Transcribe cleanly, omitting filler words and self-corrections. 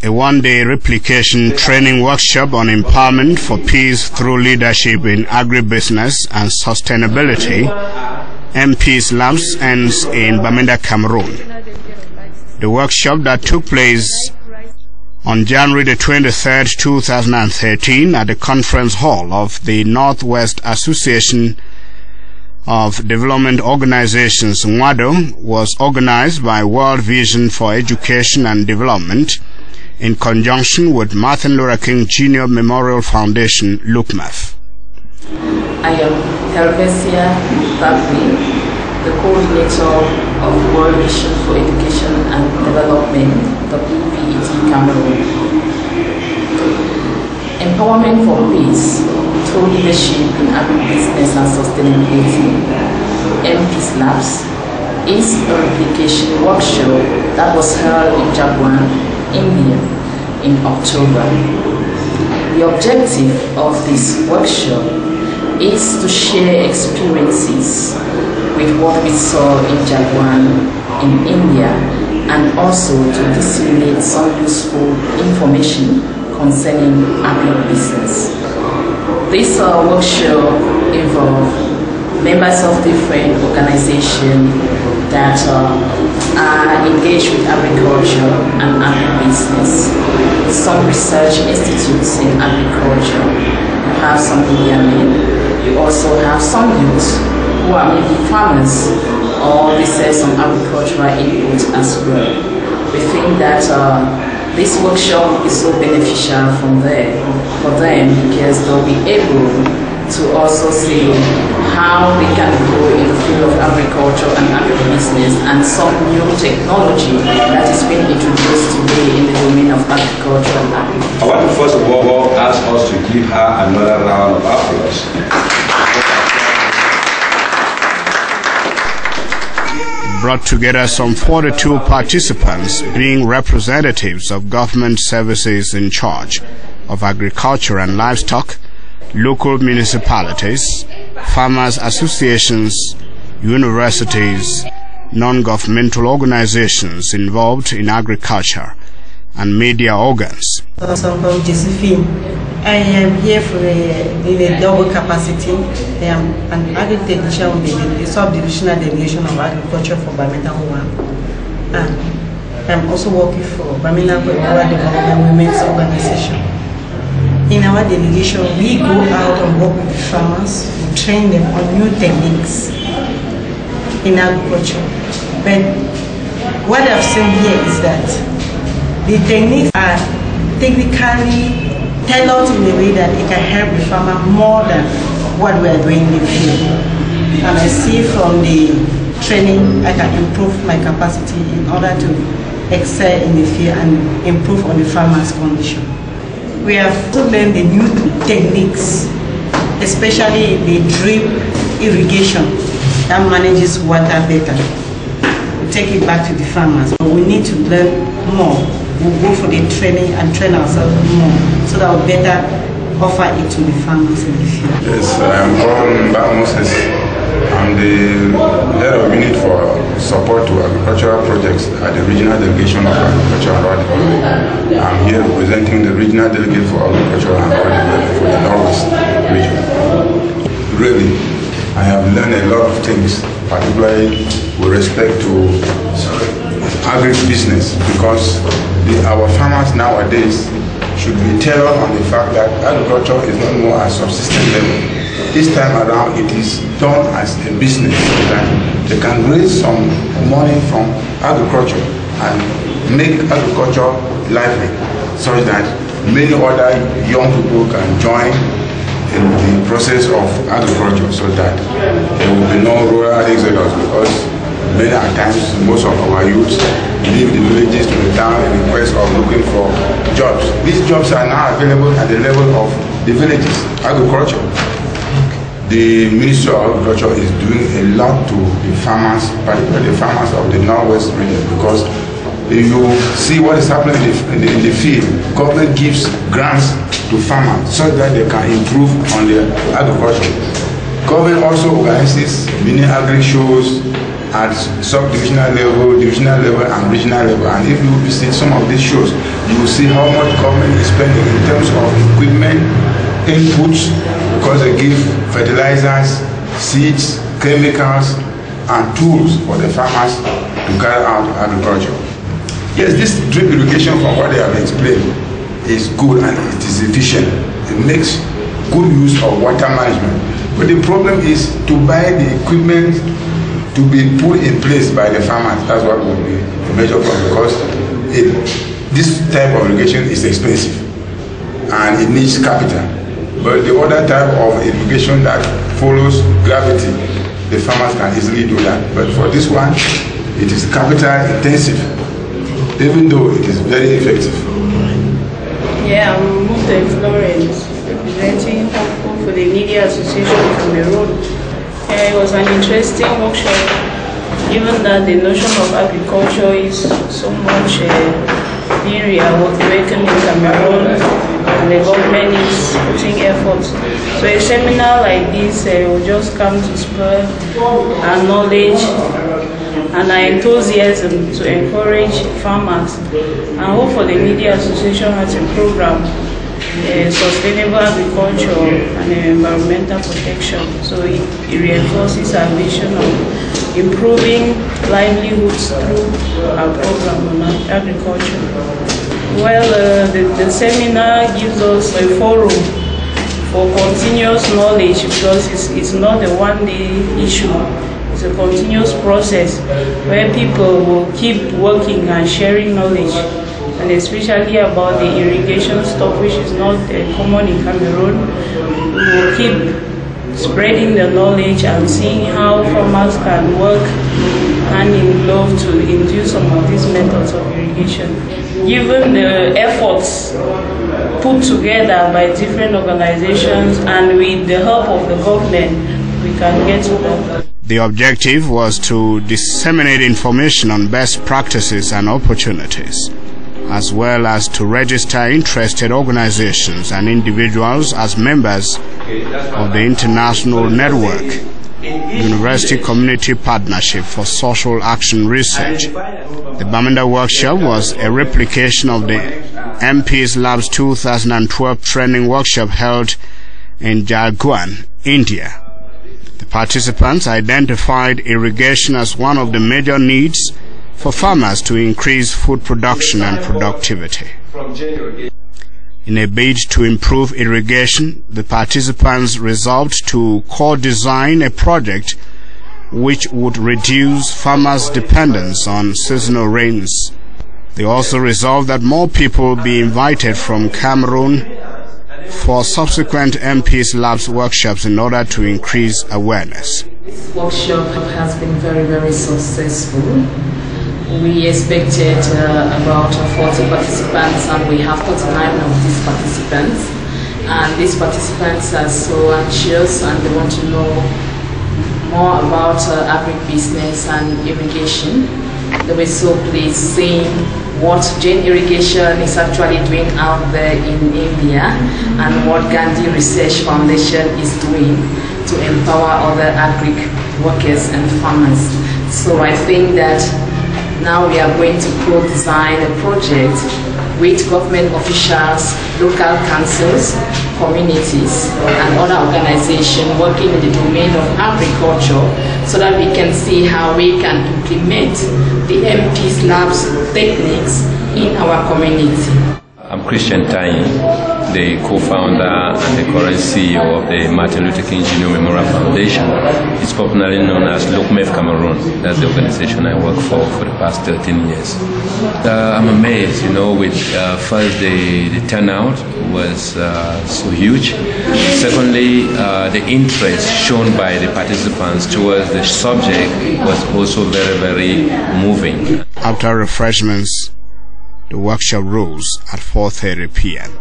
a one-day replication training workshop on empowerment for peace through leadership in agribusiness and sustainability, EmPeace-LABS, ends in Bamenda-Cameroon. The workshop that took place on January the 23rd, 2013 at the conference hall of the Northwest Association of Development Organizations, NWADO, was organized by World Vision for Education and Development in conjunction with Martin Luther King Jr. Memorial Foundation, LUKMEF. I am Helvetia Babri, the coordinator of World Vision for Education and Development, WVED Cameroon. Empowerment for peace through leadership in agribusiness and sustainability, EmPeace-LABS, is a replication workshop that was held in Jalgaon, India in October. The objective of this workshop is to share experiences with what we saw in Jalgaon in India, and also to disseminate some useful information concerning agribusiness. This workshop involved members of different organizations that are engaged with agriculture and agribusiness. Some research institutes in agriculture. You have some media men. You also have some youth who are maybe farmers or they sell some agricultural input as well. We think that this workshop is so beneficial for them because they'll be able to also see how they can grow in the field of agriculture and agribusiness and some new technology that is being introduced today in the domain of agriculture and agribusiness. I want to first of all ask us to give her another round of applause. Brought together some 42 participants, being representatives of government services in charge of agriculture and livestock, local municipalities, farmers associations, universities, non-governmental organizations involved in agriculture, and media organs. Josephine. I am here for a double capacity. I am an agri-technician with the subdivisional delegation of agriculture for Bamenda-Cameroon. And I'm also working for Bamenda-Cameroon Development Women's Organization. In our delegation, we go out and work with the farmers, we train them on new techniques in agriculture. But what I've seen here is that the techniques are technically tailored in a way that it can help the farmer more than what we are doing in the field. And I see from the training I can improve my capacity in order to excel in the field and improve on the farmer's condition. We have to learn the new techniques, especially the drip irrigation that manages water better. We take it back to the farmers, but we need to learn more. We'll go for the training and train ourselves more so that we'll better offer it to the farmers in the field. Yes, I'm called Moses. I'm the head of unit for support to agricultural projects at the regional delegation of agriculture and rural development. I'm here representing the regional delegate for agriculture and rural development for the Northwest region. Really, I have learned a lot of things, particularly with respect to agribusiness, because our farmers nowadays should be tailored on the fact that agriculture is not more at subsistence level. This time around it is done as a business, that they can raise some money from agriculture and make agriculture lively, such that many other young people can join in the process of agriculture, so that there will be no rural exodus, because many times most of our youths leave the villages to the town in quest of looking for jobs. These jobs are now available at the level of the villages, agriculture. The Ministry of Agriculture is doing a lot to the farmers, particularly the farmers of the Northwest region, because if you see what is happening in the field, government gives grants to farmers so that they can improve on their agriculture. Government also organizes mini agri shows at sub-divisional level, divisional level, and regional level. And if you visit some of these shows, you will see how much government is spending in terms of equipment, inputs, because they give fertilizers, seeds, chemicals, and tools for the farmers to carry out agriculture. Yes, this drip irrigation, from what they have explained, is good and it is efficient. It makes good use of water management. But the problem is to buy the equipment to be put in place by the farmers. That's what will be the major problem, because this type of irrigation is expensive and it needs capital. But the other type of irrigation that follows gravity, the farmers can easily do that. But for this one, it is capital intensive, even though it is very effective. Yeah, I'm Muftex Lawrence, representing for the Media Association of Cameroon. It was an interesting workshop, given that the notion of agriculture is so much being reawakened in Cameroon, and the government is putting efforts. So a seminar like this will just come to spur our knowledge and our enthusiasm to encourage farmers. And hope for the Media Association has a program, sustainable agriculture and environmental protection. So it reinforces our vision of improving livelihoods through our program on agriculture. Well, the seminar gives us a forum for continuous knowledge, because it's not a one-day issue. It's a continuous process where people will keep working and sharing knowledge, and especially about the irrigation stuff, which is not common in Cameroon. We will keep spreading the knowledge and seeing how farmers can work hand in glove to induce some of these methods of irrigation. Given the efforts put together by different organizations and with the help of the government, we can get to that. The objective was to disseminate information on best practices and opportunities, as well as to register interested organizations and individuals as members of the international network, University Community Partnership for Social Action Research. The Bamenda workshop was a replication of the EmPeace-LABS 2012 training workshop held in Jalgaon, India. The participants identified irrigation as one of the major needs for farmers to increase food production and productivity. In a bid to improve irrigation, the participants resolved to co-design a project which would reduce farmers' dependence on seasonal rains. They also resolved that more people be invited from Cameroon for subsequent EmPeace-LABS workshops in order to increase awareness. This workshop has been very, very successful. We expected about 40 participants, and we have 49 of these participants. And these participants are so anxious and they want to know more about agribusiness and irrigation. They were so pleased seeing what JAIN Irrigation is actually doing out there in India and what Gandhi Research Foundation is doing to empower other agri workers and farmers. So I think that now we are going to co-design a project with government officials, local councils, communities, and other organizations working in the domain of agriculture, so that we can see how we can implement the EmPeace-LABS techniques in our community. I'm Christian Tanyi, the co-founder and the current CEO of the Martin Luther King Jr. Memorial Foundation. It's popularly known as LUKMEF Cameroon. That's the organization I work for the past 13 years. I'm amazed, with first the turnout was so huge. Secondly, the interest shown by the participants towards the subject was also very, very moving. After refreshments, the workshop rose at 4:30 p.m.